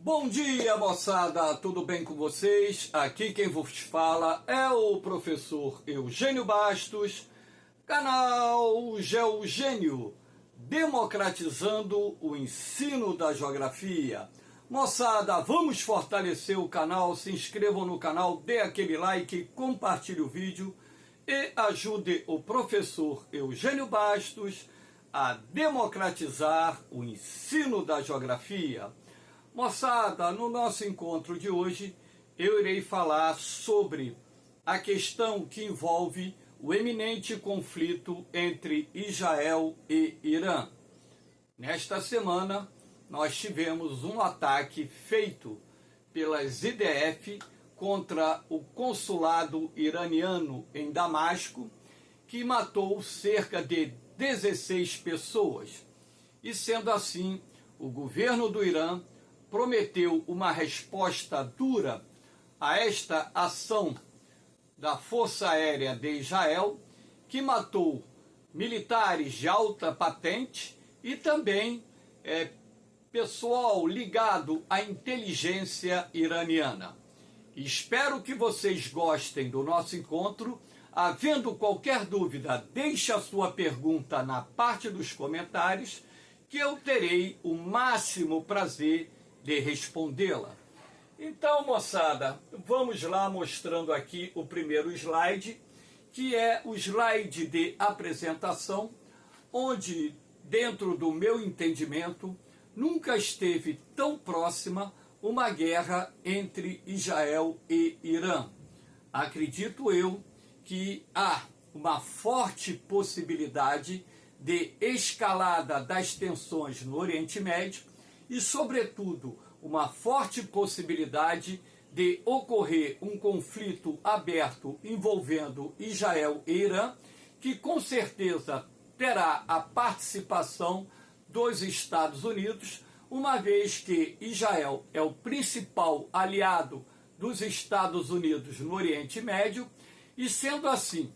Bom dia, moçada, tudo bem com vocês? Aqui quem vos fala é o professor Eugênio Bastos, canal Geogênio, democratizando o ensino da geografia. Moçada, vamos fortalecer o canal, se inscrevam no canal, dê aquele like, compartilhe o vídeo e ajude o professor Eugênio Bastos a democratizar o ensino da geografia. Moçada, no nosso encontro de hoje, eu irei falar sobre a questão que envolve o eminente conflito entre Israel e Irã. Nesta semana, nós tivemos um ataque feito pelas IDF contra o consulado iraniano em Damasco, que matou cerca de 16 pessoas. E sendo assim, o governo do Irã prometeu uma resposta dura a esta ação da Força Aérea de Israel, que matou militares de alta patente e também pessoal ligado à inteligência iraniana. Espero que vocês gostem do nosso encontro. Havendo qualquer dúvida, deixe a sua pergunta na parte dos comentários, que eu terei o máximo prazer de respondê-la. Então, moçada, vamos lá mostrando aqui o primeiro slide, que é o slide de apresentação, onde, dentro do meu entendimento, nunca esteve tão próxima uma guerra entre Israel e Irã. Acredito eu que há uma forte possibilidade de escalada das tensões no Oriente Médio e, sobretudo, uma forte possibilidade de ocorrer um conflito aberto envolvendo Israel e Irã, que com certeza terá a participação dos Estados Unidos, uma vez que Israel é o principal aliado dos Estados Unidos no Oriente Médio, e sendo assim,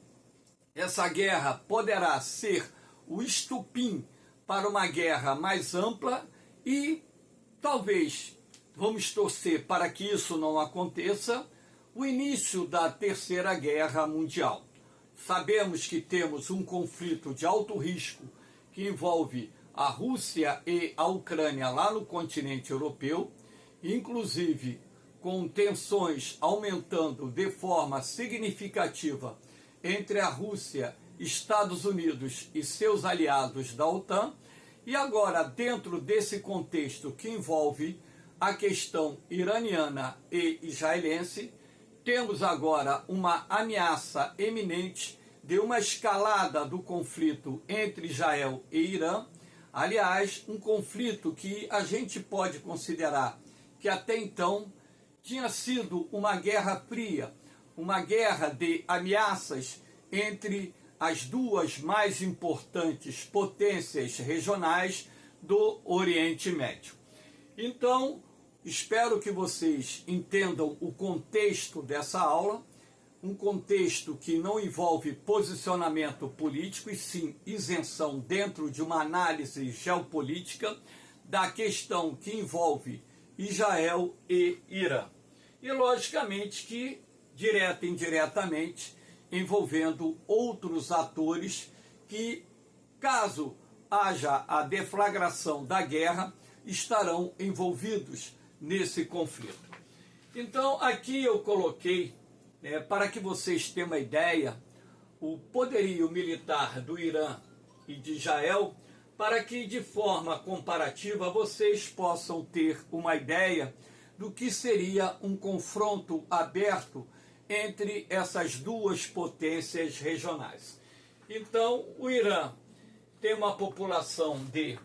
essa guerra poderá ser o estupim para uma guerra mais ampla e talvez, vamos torcer para que isso não aconteça, o início da Terceira Guerra Mundial. Sabemos que temos um conflito de alto risco que envolve a Rússia e a Ucrânia lá no continente europeu, inclusive com tensões aumentando de forma significativa entre a Rússia, Estados Unidos e seus aliados da OTAN. E agora, dentro desse contexto que envolve a questão iraniana e israelense, temos agora uma ameaça eminente de uma escalada do conflito entre Israel e Irã. Aliás, um conflito que a gente pode considerar que até então tinha sido uma guerra fria, uma guerra de ameaças entre as duas mais importantes potências regionais do Oriente Médio. Então, espero que vocês entendam o contexto dessa aula, um contexto que não envolve posicionamento político, e sim isenção dentro de uma análise geopolítica da questão que envolve Israel e Irã. E, logicamente, que, direta e indiretamente, envolvendo outros atores que, caso haja a deflagração da guerra, estarão envolvidos nesse conflito. Então, aqui eu coloquei, para que vocês tenham uma ideia, o poderio militar do Irã e de Israel, para que, de forma comparativa, vocês possam ter uma ideia do que seria um confronto aberto entre essas duas potências regionais. Então, o Irã tem uma população de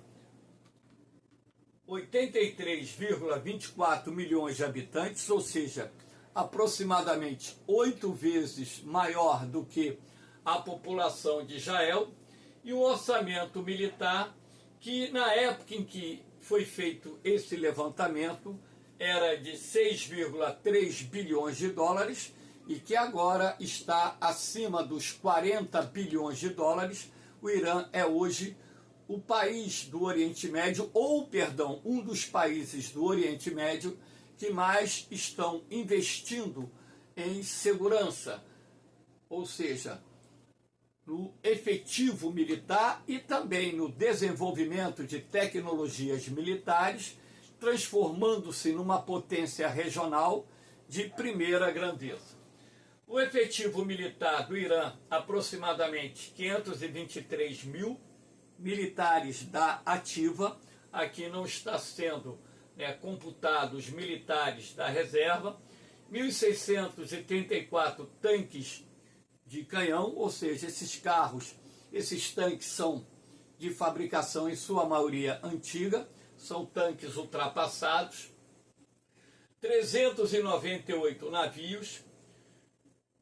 83,24 milhões de habitantes, ou seja, aproximadamente 8 vezes maior do que a população de Israel, e um orçamento militar que, na época em que foi feito esse levantamento, era de 6,3 bilhões de dólares, e que agora está acima dos 40 bilhões de dólares. O Irã é hoje o país do Oriente Médio, ou, perdão, um dos países do Oriente Médio que mais estão investindo em segurança, ou seja, no efetivo militar e também no desenvolvimento de tecnologias militares, transformando-se numa potência regional de primeira grandeza. O efetivo militar do Irã, aproximadamente 523 mil militares da ativa, aqui não está sendo computados militares da reserva, 1.634 tanques de canhão, ou seja, esses carros, esses tanques são de fabricação em sua maioria antiga, são tanques ultrapassados, 398 navios,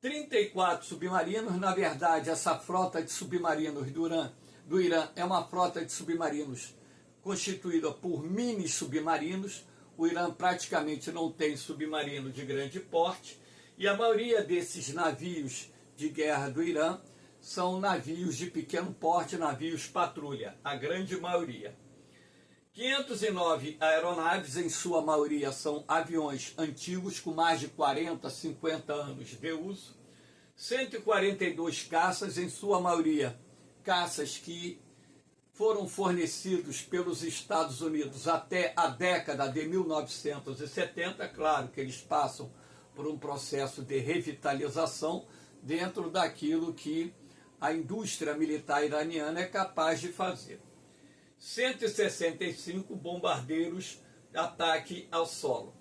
34 submarinos. Na verdade, essa frota de submarinos do Irã é uma frota de submarinos constituída por mini submarinos. O Irã praticamente não tem submarino de grande porte e a maioria desses navios de guerra do Irã são navios de pequeno porte, navios patrulha, a grande maioria. 509 aeronaves, em sua maioria são aviões antigos com mais de 40, 50 anos de uso. 142 caças, em sua maioria caças que foram fornecidos pelos Estados Unidos até a década de 1970. Claro que eles passam por um processo de revitalização dentro daquilo que a indústria militar iraniana é capaz de fazer. 165 bombardeiros de ataque ao solo.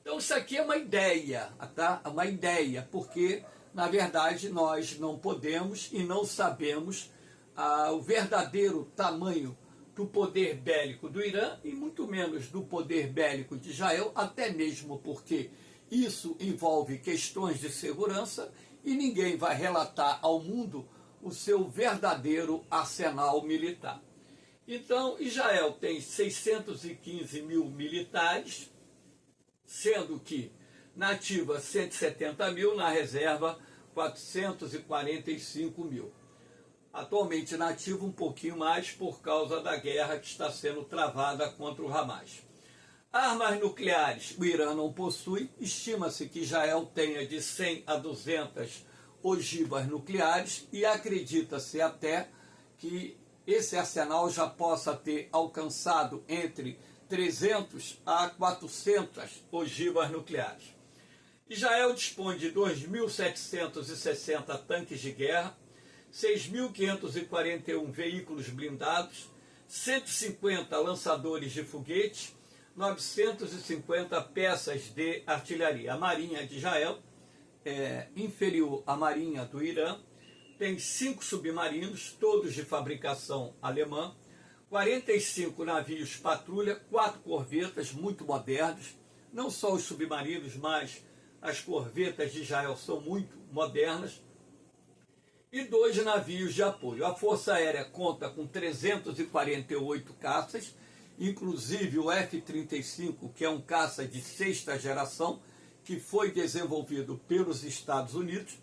Então isso aqui é uma ideia, tá? Uma ideia, porque na verdade nós não podemos e não sabemos o verdadeiro tamanho do poder bélico do Irã e muito menos do poder bélico de Israel, até mesmo porque isso envolve questões de segurança e ninguém vai relatar ao mundo o seu verdadeiro arsenal militar. Então, Israel tem 615 mil militares, sendo que na ativa 170 mil, na reserva 445 mil. Atualmente na ativa um pouquinho mais por causa da guerra que está sendo travada contra o Hamas. Armas nucleares o Irã não possui, estima-se que Israel tenha de 100 a 200 ogivas nucleares e acredita-se até que esse arsenal já possa ter alcançado entre 300 a 400 ogivas nucleares. Israel dispõe de 2.760 tanques de guerra, 6.541 veículos blindados, 150 lançadores de foguete, 950 peças de artilharia. A Marinha de Israel é inferior à Marinha do Irã, tem 5 submarinos, todos de fabricação alemã, 45 navios patrulha, 4 corvetas muito modernas. Não só os submarinos, mas as corvetas de Israel são muito modernas. E 2 navios de apoio. A Força Aérea conta com 348 caças, inclusive o F-35, que é um caça de 6ª geração, que foi desenvolvido pelos Estados Unidos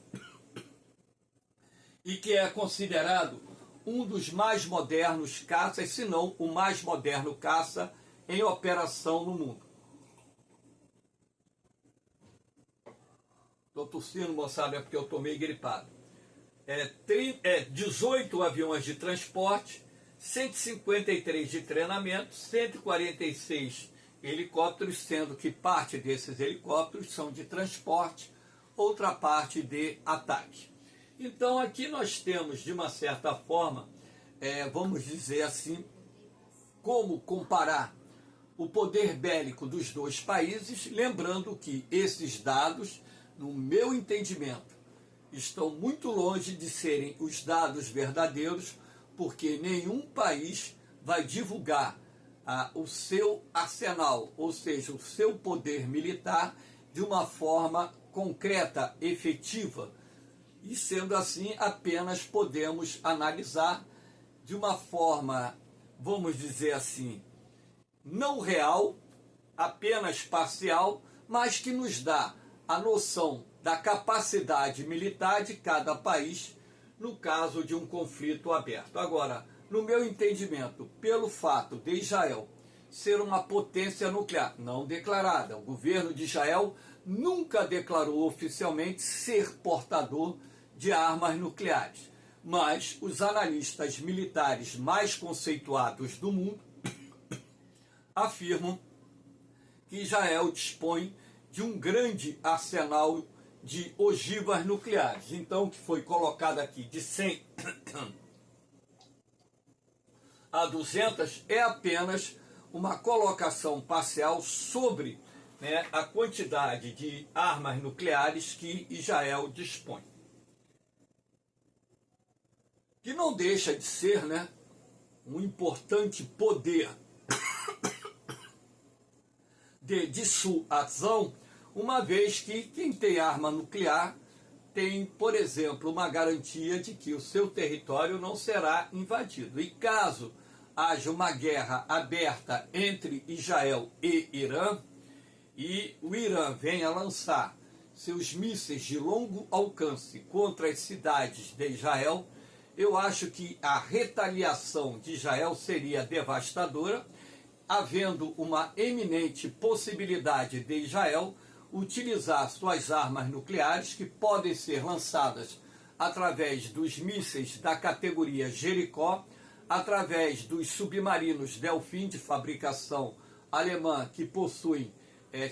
e que é considerado um dos mais modernos caças, se não o mais moderno caça em operação no mundo. Estou tossindo, moçada, é porque eu estou meio gripado. 18 aviões de transporte, 153 de treinamento, 146 helicópteros, sendo que parte desses helicópteros são de transporte, outra parte de ataque. Então aqui nós temos, de uma certa forma, vamos dizer assim, como comparar o poder bélico dos dois países, lembrando que esses dados, no meu entendimento, estão muito longe de serem os dados verdadeiros, porque nenhum país vai divulgar o seu arsenal, ou seja, o seu poder militar, de uma forma concreta, efetiva. E sendo assim, apenas podemos analisar de uma forma, vamos dizer assim, não real, apenas parcial, mas que nos dá a noção da capacidade militar de cada país no caso de um conflito aberto. Agora, No meu entendimento, pelo fato de Israel ser uma potência nuclear não declarada, o governo de Israel nunca declarou oficialmente ser portador de armas nucleares, mas os analistas militares mais conceituados do mundo afirmam que Israel dispõe de um grande arsenal de ogivas nucleares. Então, o que foi colocado aqui de 100 a 200 é apenas uma colocação parcial sobre, né, a quantidade de armas nucleares que Israel dispõe. Que não deixa de ser, né, um importante poder de dissuasão, uma vez que quem tem arma nuclear tem, por exemplo, uma garantia de que o seu território não será invadido. E caso haja uma guerra aberta entre Israel e Irã, e o Irã venha lançar seus mísseis de longo alcance contra as cidades de Israel, eu acho que a retaliação de Israel seria devastadora, havendo uma eminente possibilidade de Israel utilizar suas armas nucleares, que podem ser lançadas através dos mísseis da categoria Jericó, através dos submarinos Delfim, de fabricação alemã, que possuem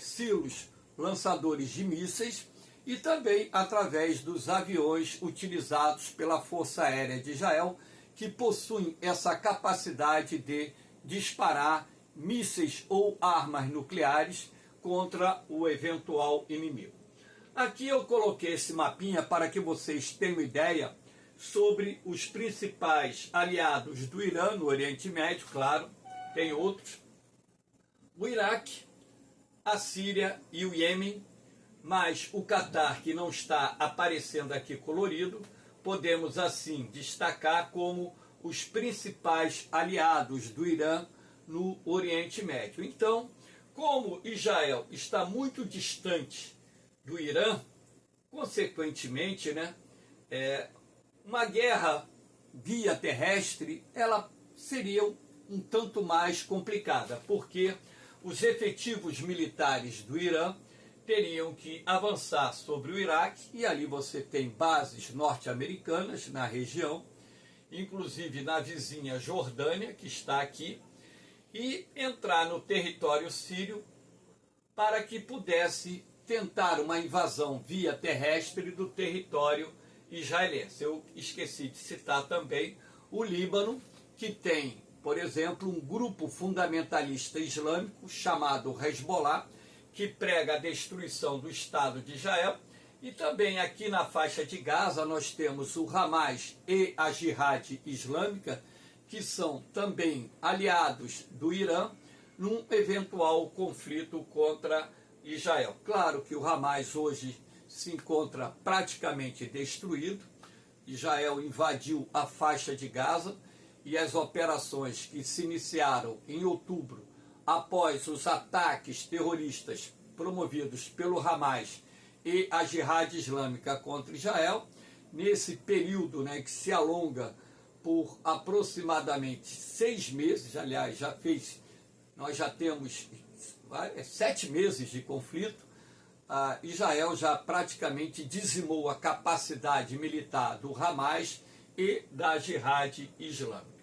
silos lançadores de mísseis, e também através dos aviões utilizados pela Força Aérea de Israel, que possuem essa capacidade de disparar mísseis ou armas nucleares contra o eventual inimigo. Aqui eu coloquei esse mapinha para que vocês tenham ideia sobre os principais aliados do Irã no Oriente Médio, claro, tem outros: o Iraque, a Síria e o Iêmen, mas o Catar, que não está aparecendo aqui colorido, podemos assim destacar como os principais aliados do Irã no Oriente Médio. Então, como Israel está muito distante do Irã, consequentemente, né, uma guerra via terrestre, ela seria um tanto mais complicada, porque os efetivos militares do Irã teriam que avançar sobre o Iraque, e ali você tem bases norte-americanas na região, inclusive na vizinha Jordânia, que está aqui, e entrar no território sírio para que pudesse tentar uma invasão via terrestre do território israelense. Eu esqueci de citar também o Líbano, que tem, por exemplo, um grupo fundamentalista islâmico chamado Hezbollah, que prega a destruição do Estado de Israel. E também aqui na faixa de Gaza nós temos o Hamas e a Jihad Islâmica, que são também aliados do Irã num eventual conflito contra Israel. Claro que o Hamas hoje se encontra praticamente destruído. Israel invadiu a faixa de Gaza, e as operações que se iniciaram em outubro após os ataques terroristas promovidos pelo Hamas e a Jihad Islâmica contra Israel, nesse período, né, que se alonga por aproximadamente 6 meses, aliás, nós já temos 7 meses de conflito. Israel já praticamente dizimou a capacidade militar do Hamas e da Jihad Islâmica.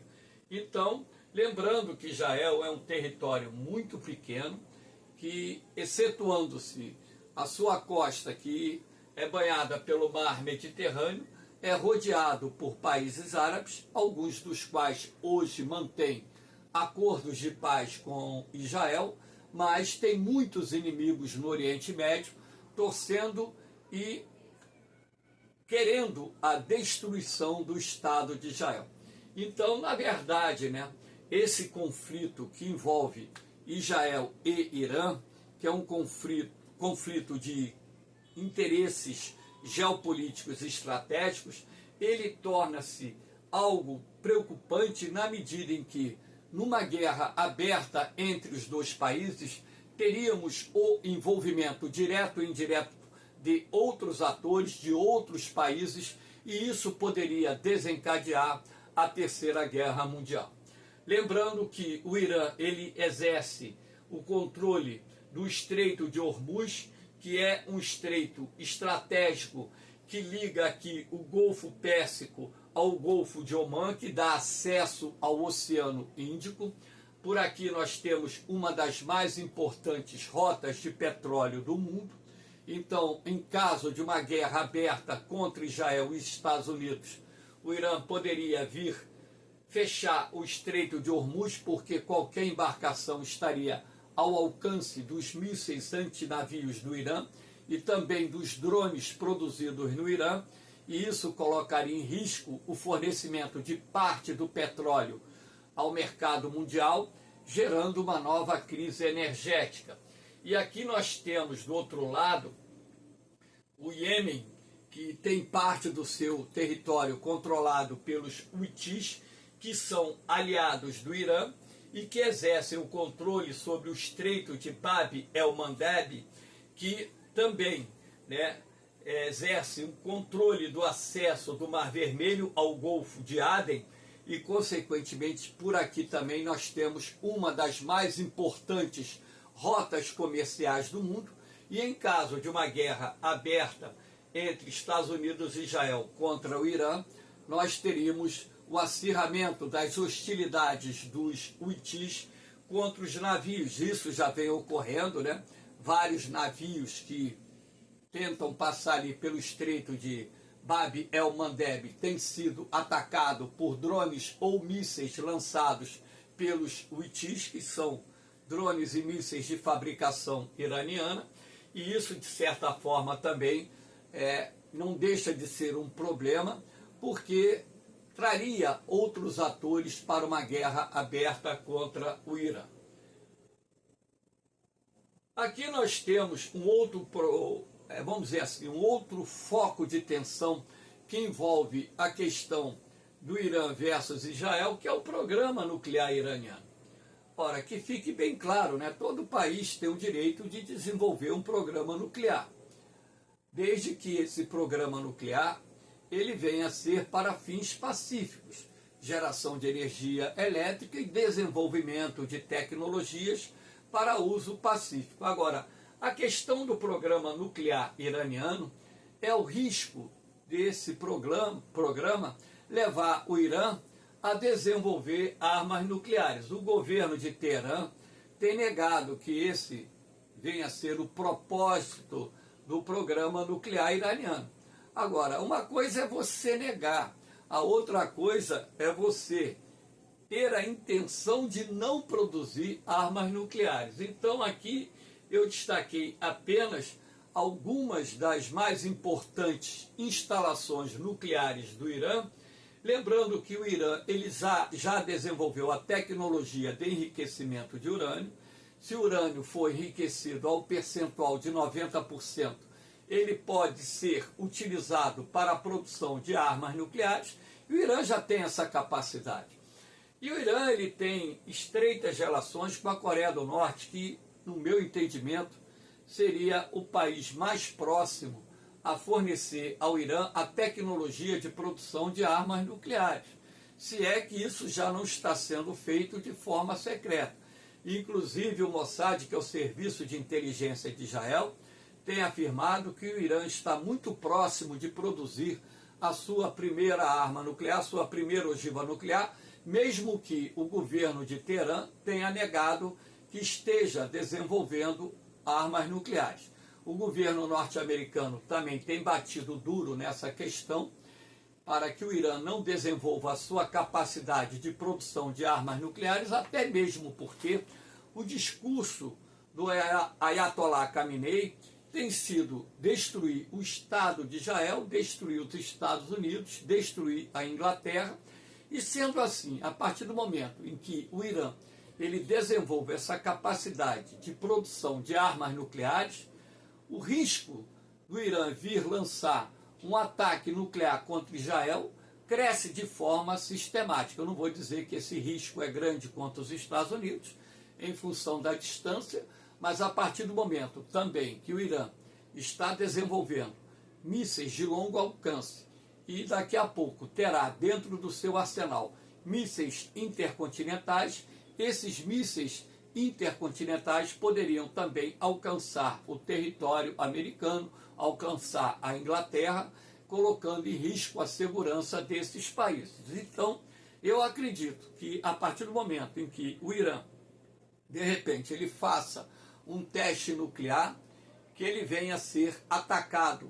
Então, lembrando que Israel é um território muito pequeno, que, excetuando-se a sua costa, que é banhada pelo mar Mediterrâneo, é rodeado por países árabes, alguns dos quais hoje mantêm acordos de paz com Israel, mas tem muitos inimigos no Oriente Médio, torcendo e querendo a destruição do Estado de Israel. Então, na verdade, né, esse conflito que envolve Israel e Irã, que é um conflito de interesses geopolíticos e estratégicos, ele torna-se algo preocupante na medida em que, numa guerra aberta entre os dois países, teríamos o envolvimento direto e indireto de outros atores, de outros países, e isso poderia desencadear a Terceira Guerra Mundial. Lembrando que o Irã ele exerce o controle do Estreito de Hormuz, que é um estreito estratégico que liga aqui o Golfo Pérsico ao Golfo de Omã, que dá acesso ao Oceano Índico. Por aqui nós temos uma das mais importantes rotas de petróleo do mundo. Então, em caso de uma guerra aberta contra Israel e Estados Unidos, o Irã poderia vir fechar o Estreito de Hormuz, porque qualquer embarcação estaria ao alcance dos mísseis antinavios do Irã e também dos drones produzidos no Irã, e isso colocaria em risco o fornecimento de parte do petróleo ao mercado mundial, gerando uma nova crise energética. E aqui nós temos, do outro lado, o Iêmen, que tem parte do seu território controlado pelos Houthis, que são aliados do Irã e que exercem o controle sobre o Estreito de Bab el-Mandeb, que também exerce o controle do acesso do Mar Vermelho ao Golfo de Aden, e, consequentemente, por aqui também nós temos uma das mais importantes rotas comerciais do mundo, e em caso de uma guerra aberta entre Estados Unidos e Israel contra o Irã, nós teríamos o acirramento das hostilidades dos Houthis contra os navios. Isso já vem ocorrendo, Vários navios que tentam passar ali pelo Estreito de Bab el-Mandeb têm sido atacados por drones ou mísseis lançados pelos Houthis, que são drones e mísseis de fabricação iraniana, e isso, de certa forma, também não deixa de ser um problema, porque traria outros atores para uma guerra aberta contra o Irã. Aqui nós temos um outro, vamos dizer assim, um outro foco de tensão que envolve a questão do Irã versus Israel, que é o programa nuclear iraniano. Ora, que fique bem claro, todo país tem o direito de desenvolver um programa nuclear, desde que esse programa nuclear ele venha a ser para fins pacíficos, geração de energia elétrica e desenvolvimento de tecnologias para uso pacífico. Agora, a questão do programa nuclear iraniano é o risco desse programa levar o Irã a desenvolver armas nucleares. O governo de Teherã tem negado que esse venha a ser o propósito do programa nuclear iraniano. Agora, uma coisa é você negar, a outra coisa é você ter a intenção de não produzir armas nucleares. Então aqui eu destaquei apenas algumas das mais importantes instalações nucleares do Irã, lembrando que o Irã ele já desenvolveu a tecnologia de enriquecimento de urânio. Se o urânio for enriquecido ao percentual de 90%, ele pode ser utilizado para a produção de armas nucleares, e o Irã já tem essa capacidade. E o Irã ele tem estreitas relações com a Coreia do Norte, que, no meu entendimento, seria o país mais próximo a fornecer ao Irã a tecnologia de produção de armas nucleares, se é que isso já não está sendo feito de forma secreta. Inclusive o Mossad, que é o Serviço de Inteligência de Israel, tem afirmado que o Irã está muito próximo de produzir a sua primeira arma nuclear, a sua primeira ogiva nuclear, mesmo que o governo de Teherã tenha negado que esteja desenvolvendo armas nucleares. O governo norte-americano também tem batido duro nessa questão para que o Irã não desenvolva a sua capacidade de produção de armas nucleares, até mesmo porque o discurso do Ayatollah Khamenei tem sido destruir o Estado de Israel, destruir os Estados Unidos, destruir a Inglaterra, e sendo assim, a partir do momento em que o Irã ele desenvolve essa capacidade de produção de armas nucleares, o risco do Irã vir lançar um ataque nuclear contra Israel cresce de forma sistemática. Eu não vou dizer que esse risco é grande contra os Estados Unidos, em função da distância, mas a partir do momento também que o Irã está desenvolvendo mísseis de longo alcance e daqui a pouco terá dentro do seu arsenal mísseis intercontinentais. Esses mísseis intercontinentais poderiam também alcançar o território americano, alcançar a Inglaterra, colocando em risco a segurança desses países. Então, eu acredito que a partir do momento em que o Irã, de repente, ele faça um teste nuclear, que ele venha a ser atacado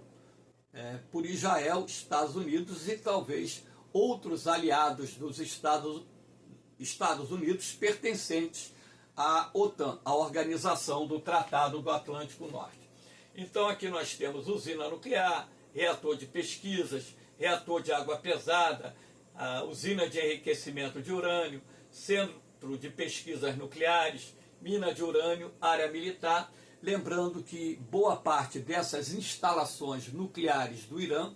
por Israel, Estados Unidos e talvez outros aliados dos Estados Unidos pertencentes à OTAN, a Organização do Tratado do Atlântico Norte. Então aqui nós temos usina nuclear, reator de pesquisas, reator de água pesada, a usina de enriquecimento de urânio, centro de pesquisas nucleares, mina de urânio, área militar. Lembrando que boa parte dessas instalações nucleares do Irã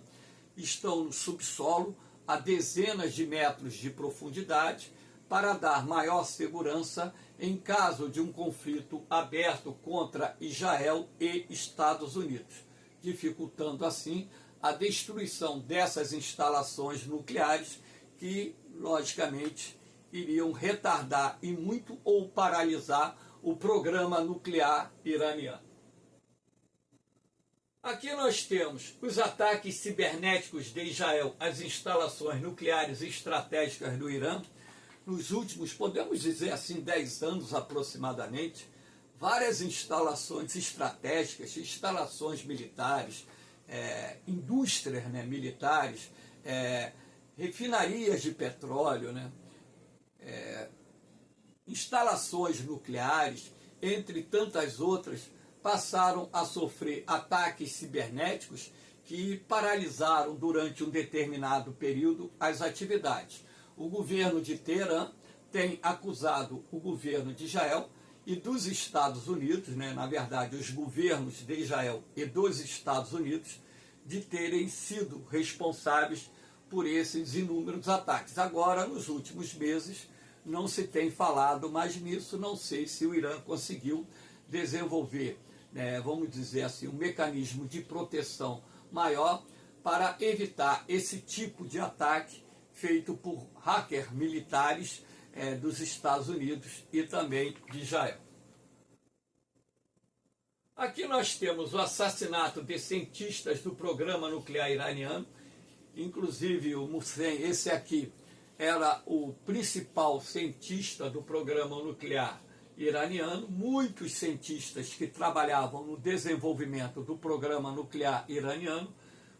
estão no subsolo, a dezenas de metros de profundidade, para dar maior segurança em caso de um conflito aberto contra Israel e Estados Unidos, dificultando assim a destruição dessas instalações nucleares que, logicamente, iriam retardar e muito ou paralisar o programa nuclear iraniano. Aqui nós temos os ataques cibernéticos de Israel às instalações nucleares estratégicas do Irã. Nos últimos, podemos dizer assim, 10 anos aproximadamente, várias instalações estratégicas, instalações militares, indústrias militares, refinarias de petróleo, instalações nucleares, entre tantas outras, passaram a sofrer ataques cibernéticos que paralisaram durante um determinado período as atividades. O governo de Teherã tem acusado o governo de Israel e dos Estados Unidos, na verdade os governos de Israel e dos Estados Unidos, de terem sido responsáveis por esses inúmeros ataques. Agora, nos últimos meses, não se tem falado mais nisso, não sei se o Irã conseguiu desenvolver, vamos dizer assim, um mecanismo de proteção maior para evitar esse tipo de ataque feito por hackers militares dos Estados Unidos e também de Israel. Aqui nós temos o assassinato de cientistas do programa nuclear iraniano, inclusive o Mohsen, esse aqui, era o principal cientista do programa nuclear iraniano. Muitos cientistas que trabalhavam no desenvolvimento do programa nuclear iraniano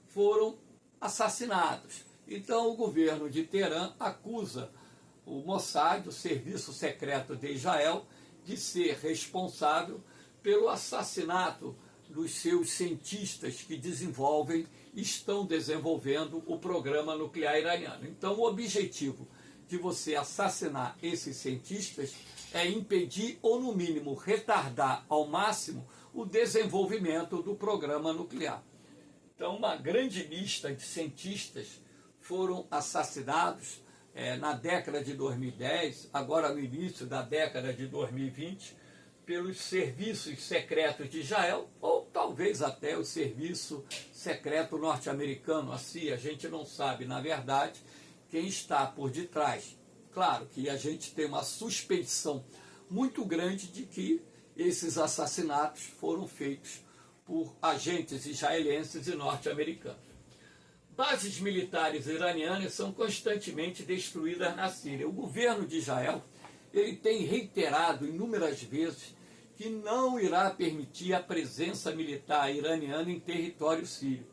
foram assassinados. Então o governo de Teherã acusa o Mossad, o serviço secreto de Israel, de ser responsável pelo assassinato dos seus cientistas que estão desenvolvendo o programa nuclear iraniano. Então o objetivo de você assassinar esses cientistas é impedir ou no mínimo retardar ao máximo o desenvolvimento do programa nuclear. Então uma grande lista de cientistas foram assassinados na década de 2010, agora no início da década de 2020, pelos serviços secretos de Israel, ou talvez até o serviço secreto norte-americano, a CIA. A gente não sabe, na verdade, quem está por detrás. Claro que a gente tem uma suspeição muito grande de que esses assassinatos foram feitos por agentes israelenses e norte-americanos. Bases militares iranianas são constantemente destruídas na Síria. O governo de Israel ele tem reiterado inúmeras vezes que não irá permitir a presença militar iraniana em território sírio.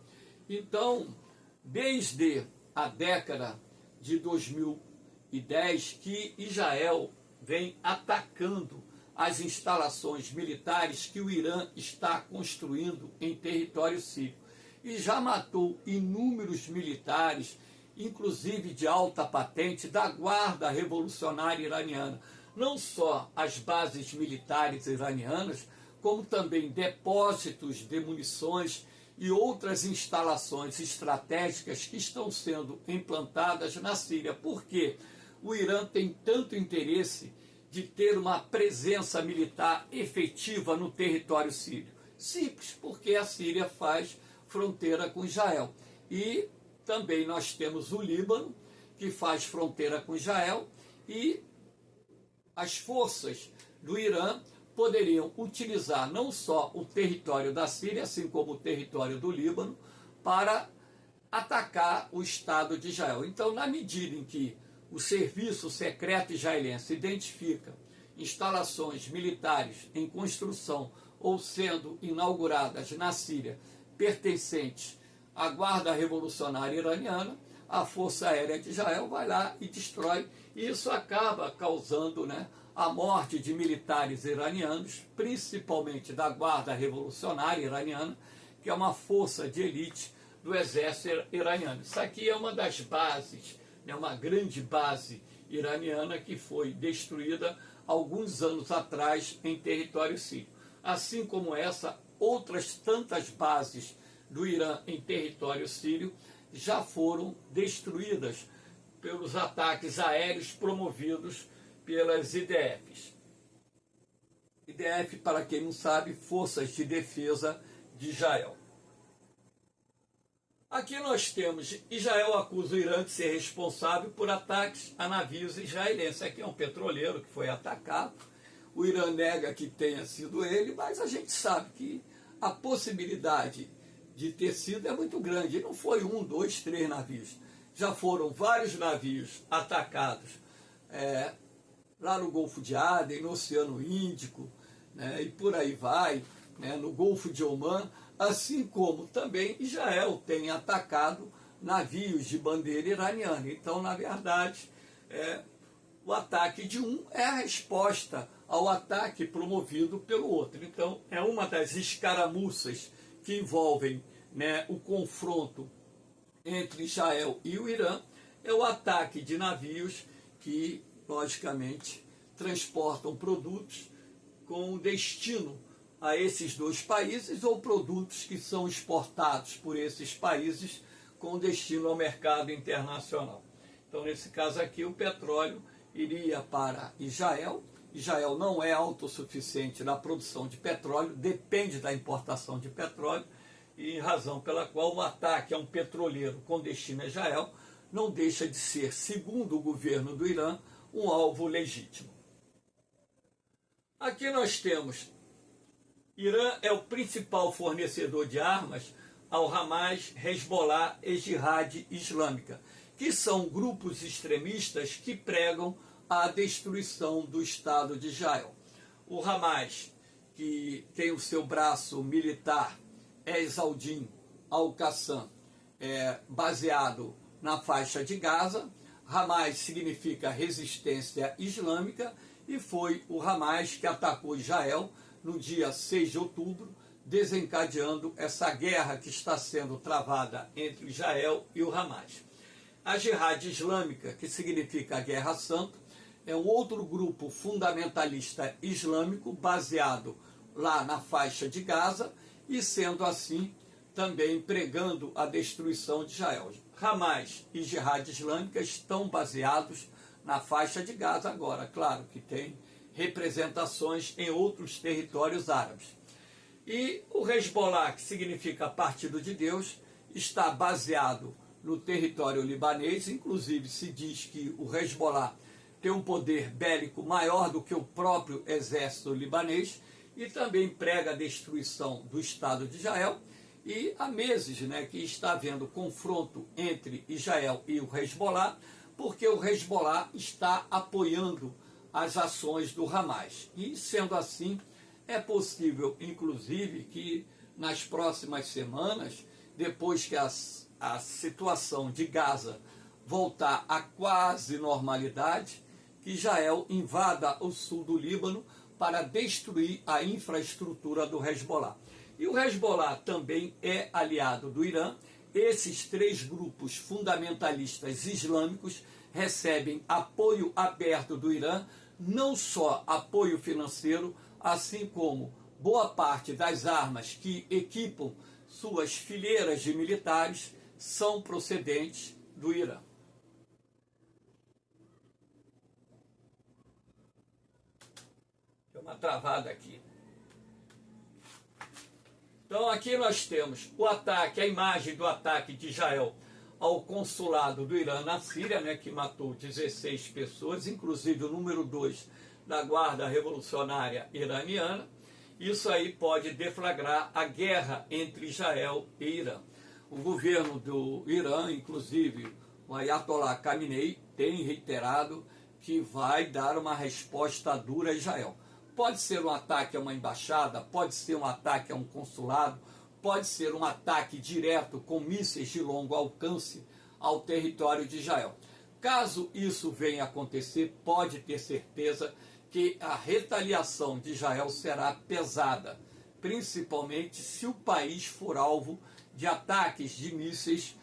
Então, desde a década de 2010, que Israel vem atacando as instalações militares que o Irã está construindo em território sírio. E já matou inúmeros militares, inclusive de alta patente, da Guarda Revolucionária Iraniana. Não só as bases militares iranianas, como também depósitos de munições e outras instalações estratégicas que estão sendo implantadas na Síria. Por quê? O Irã tem tanto interesse de ter uma presença militar efetiva no território sírio? Simples, porque a Síria faz fronteira com Israel. E também nós temos o Líbano, que faz fronteira com Israel, e as forças do Irã poderiam utilizar não só o território da Síria, assim como o território do Líbano, para atacar o Estado de Israel. Então, na medida em que o serviço secreto israelense identifica instalações militares em construção ou sendo inauguradas na Síria pertencentes à Guarda Revolucionária Iraniana, a Força Aérea de Israel vai lá e destrói, e isso acaba causando, a morte de militares iranianos, principalmente da Guarda Revolucionária Iraniana, que é uma força de elite do exército iraniano. Isso aqui é uma das bases, uma grande base iraniana que foi destruída alguns anos atrás em território sírio. Assim como essa, outras tantas bases do Irã em território sírio já foram destruídas pelos ataques aéreos promovidos pelas IDFs. IDF, para quem não sabe, Forças de Defesa de Israel. Aqui nós temos, Israel acusa o Irã de ser responsável por ataques a navios israelenses. Aqui é um petroleiro que foi atacado. O Irã nega que tenha sido ele, mas a gente sabe que a possibilidade de ter sido é muito grande. E não foi 1, 2, 3 navios. Já foram vários navios atacados lá no Golfo de Aden, no Oceano Índico, e por aí vai, no Golfo de Omã, assim como também Israel tem atacado navios de bandeira iraniana. Então, na verdade, o ataque de um é a resposta ao ataque promovido pelo outro. Então, é uma das escaramuças que envolvem o confronto entre Israel e o Irã, é o ataque de navios que, logicamente, transportam produtos com destino a esses dois países ou produtos que são exportados por esses países com destino ao mercado internacional. Então, nesse caso aqui, o petróleo iria para Israel. Israel não é autossuficiente na produção de petróleo, depende da importação de petróleo, e razão pela qual o ataque a um petroleiro com destino a Israel não deixa de ser, segundo o governo do Irã, um alvo legítimo. Aqui nós temos, Irã é o principal fornecedor de armas ao Hamas, Hezbollah e Jihad Islâmica, que são grupos extremistas que pregam a destruição do Estado de Israel. O Hamas, que tem o seu braço militar, Ex-Aldin Al-Qassam, baseado na faixa de Gaza. Hamas significa resistência islâmica e foi o Hamas que atacou Israel no dia 6 de outubro, desencadeando essa guerra que está sendo travada entre Israel e o Hamas. A Jihad Islâmica, que significa Guerra Santa, é um outro grupo fundamentalista islâmico baseado lá na faixa de Gaza e, sendo assim, também pregando a destruição de Israel. Hamas e Jihad Islâmica estão baseados na faixa de Gaza agora, claro que tem representações em outros territórios árabes. E o Hezbollah, que significa Partido de Deus, está baseado no território libanês, inclusive se diz que o Hezbollah tem um poder bélico maior do que o próprio exército libanês e também prega a destruição do Estado de Israel. E há meses que está havendo confronto entre Israel e o Hezbollah, porque o Hezbollah está apoiando as ações do Hamas. E, sendo assim, é possível, inclusive, que nas próximas semanas, depois que a situação de Gaza voltar à quase normalidade, que Israel invada o sul do Líbano para destruir a infraestrutura do Hezbollah. E o Hezbollah também é aliado do Irã. Esses três grupos fundamentalistas islâmicos recebem apoio aberto do Irã, não só apoio financeiro, assim como boa parte das armas que equipam suas fileiras de militares são procedentes do Irã. Tem uma travada aqui. Então aqui nós temos o ataque, a imagem do ataque de Israel ao consulado do Irã na Síria, né, que matou 16 pessoas, inclusive o número 2 da Guarda Revolucionária Iraniana. Isso aí pode deflagrar a guerra entre Israel e Irã. O governo do Irã, inclusive o Ayatollah Khamenei, tem reiterado que vai dar uma resposta dura a Israel. Pode ser um ataque a uma embaixada, pode ser um ataque a um consulado, pode ser um ataque direto com mísseis de longo alcance ao território de Israel. Caso isso venha a acontecer, pode ter certeza que a retaliação de Israel será pesada, principalmente se o país for alvo de ataques de mísseis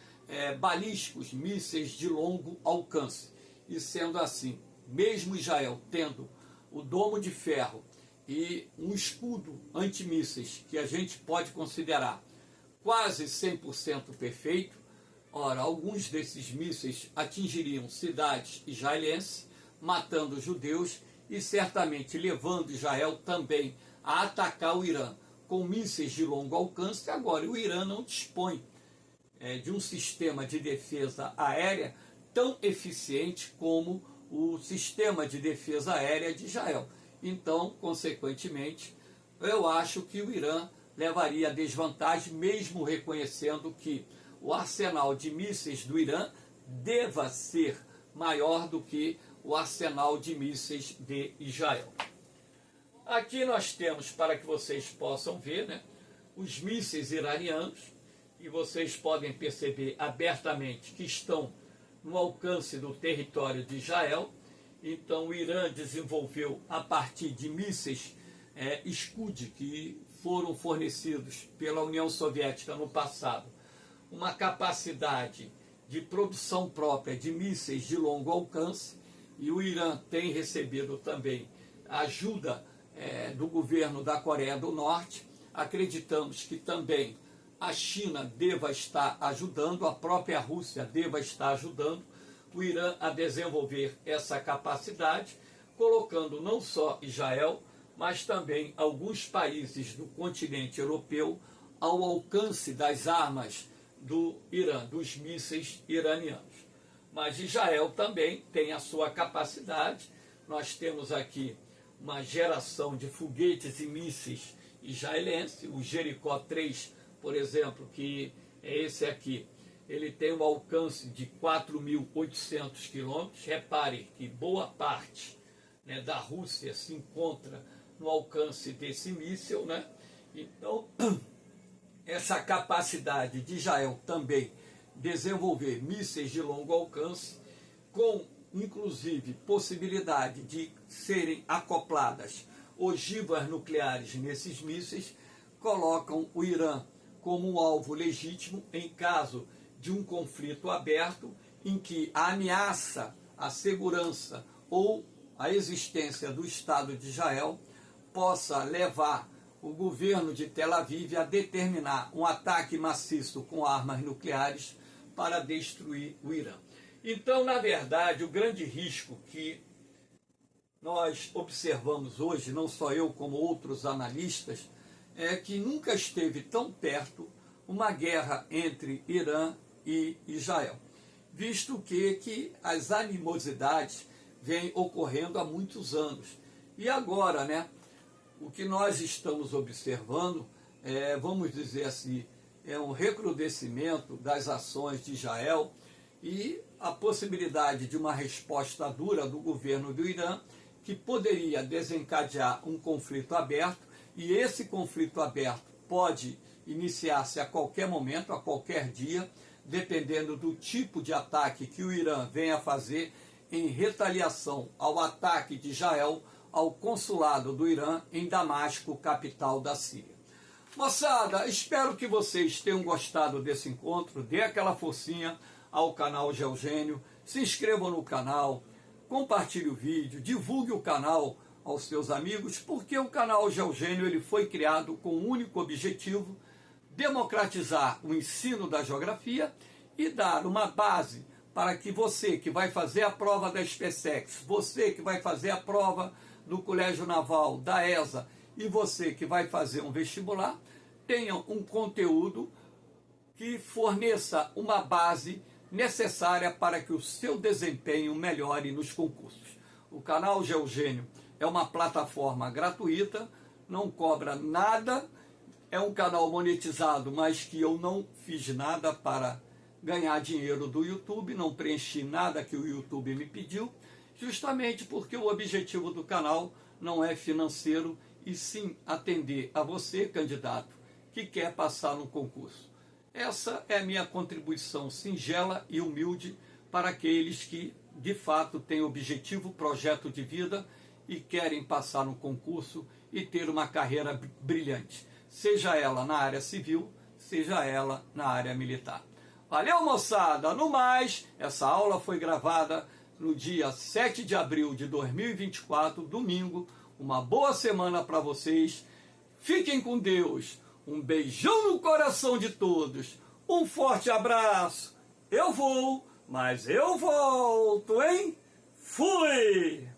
balísticos, mísseis de longo alcance. E sendo assim, mesmo Israel tendo o domo de ferro e um escudo antimísseis que a gente pode considerar quase 100% perfeito, ora, alguns desses mísseis atingiriam cidades israelenses, matando judeus e certamente levando Israel também a atacar o Irã com mísseis de longo alcance. Agora, o Irã não dispõe de um sistema de defesa aérea tão eficiente como o sistema de defesa aérea de Israel. Então, consequentemente, eu acho que o Irã levaria a desvantagem, mesmo reconhecendo que o arsenal de mísseis do Irã deva ser maior do que o arsenal de mísseis de Israel. Aqui nós temos, para que vocês possam ver, né, os mísseis iranianos, e vocês podem perceber abertamente que estão no alcance do território de Israel. Então o Irã desenvolveu, a partir de mísseis Scud, que foram fornecidos pela União Soviética no passado, uma capacidade de produção própria de mísseis de longo alcance, e o Irã tem recebido também ajuda do governo da Coreia do Norte. Acreditamos que também a China deva estar ajudando, a própria Rússia deva estar ajudando o Irã a desenvolver essa capacidade, colocando não só Israel, mas também alguns países do continente europeu ao alcance das armas do Irã, dos mísseis iranianos. Mas Israel também tem a sua capacidade. Nós temos aqui uma geração de foguetes e mísseis israelenses, o Jericó 3, por exemplo, que é esse aqui, ele tem um alcance de 4.800 quilômetros. Repare que boa parte, né, da Rússia se encontra no alcance desse míssil, né? Então, essa capacidade de Israel também desenvolver mísseis de longo alcance, com inclusive possibilidade de serem acopladas ogivas nucleares nesses mísseis, colocam o Irã como um alvo legítimo em caso de um conflito aberto em que a ameaça, a segurança ou a existência do Estado de Israel possa levar o governo de Tel Aviv a determinar um ataque maciço com armas nucleares para destruir o Irã. Então, na verdade, o grande risco que nós observamos hoje, não só eu como outros analistas, é que nunca esteve tão perto uma guerra entre Irã e Israel, visto que as animosidades vêm ocorrendo há muitos anos. E agora, né, o que nós estamos observando vamos dizer assim, é um recrudescimento das ações de Israel e a possibilidade de uma resposta dura do governo do Irã, que poderia desencadear um conflito aberto, e esse conflito aberto pode iniciar-se a qualquer momento, a qualquer dia, dependendo do tipo de ataque que o Irã venha a fazer em retaliação ao ataque de Israel ao consulado do Irã em Damasco, capital da Síria. Moçada, espero que vocês tenham gostado desse encontro. Dê aquela forcinha ao canal Geogênio, se inscrevam no canal, compartilhe o vídeo, divulgue o canal aos seus amigos, porque o canal Geogênio ele foi criado com o único objetivo: democratizar o ensino da geografia e dar uma base para que você que vai fazer a prova da SpaceX, você que vai fazer a prova do Colégio Naval, da ESA, e você que vai fazer um vestibular, tenham um conteúdo que forneça uma base necessária para que o seu desempenho melhore nos concursos. O canal Geogênio é uma plataforma gratuita, não cobra nada, é um canal monetizado, mas que eu não fiz nada para ganhar dinheiro do YouTube, não preenchi nada que o YouTube me pediu, justamente porque o objetivo do canal não é financeiro, e sim atender a você, candidato, que quer passar no concurso. Essa é a minha contribuição singela e humilde para aqueles que, de fato, têm objetivo, projeto de vida e querem passar no concurso e ter uma carreira brilhante, seja ela na área civil, seja ela na área militar. Valeu, moçada! No mais, essa aula foi gravada no dia 7 de abril de 2024, domingo. Uma boa semana para vocês. Fiquem com Deus. Um beijão no coração de todos. Um forte abraço. Eu vou, mas eu volto, hein? Fui!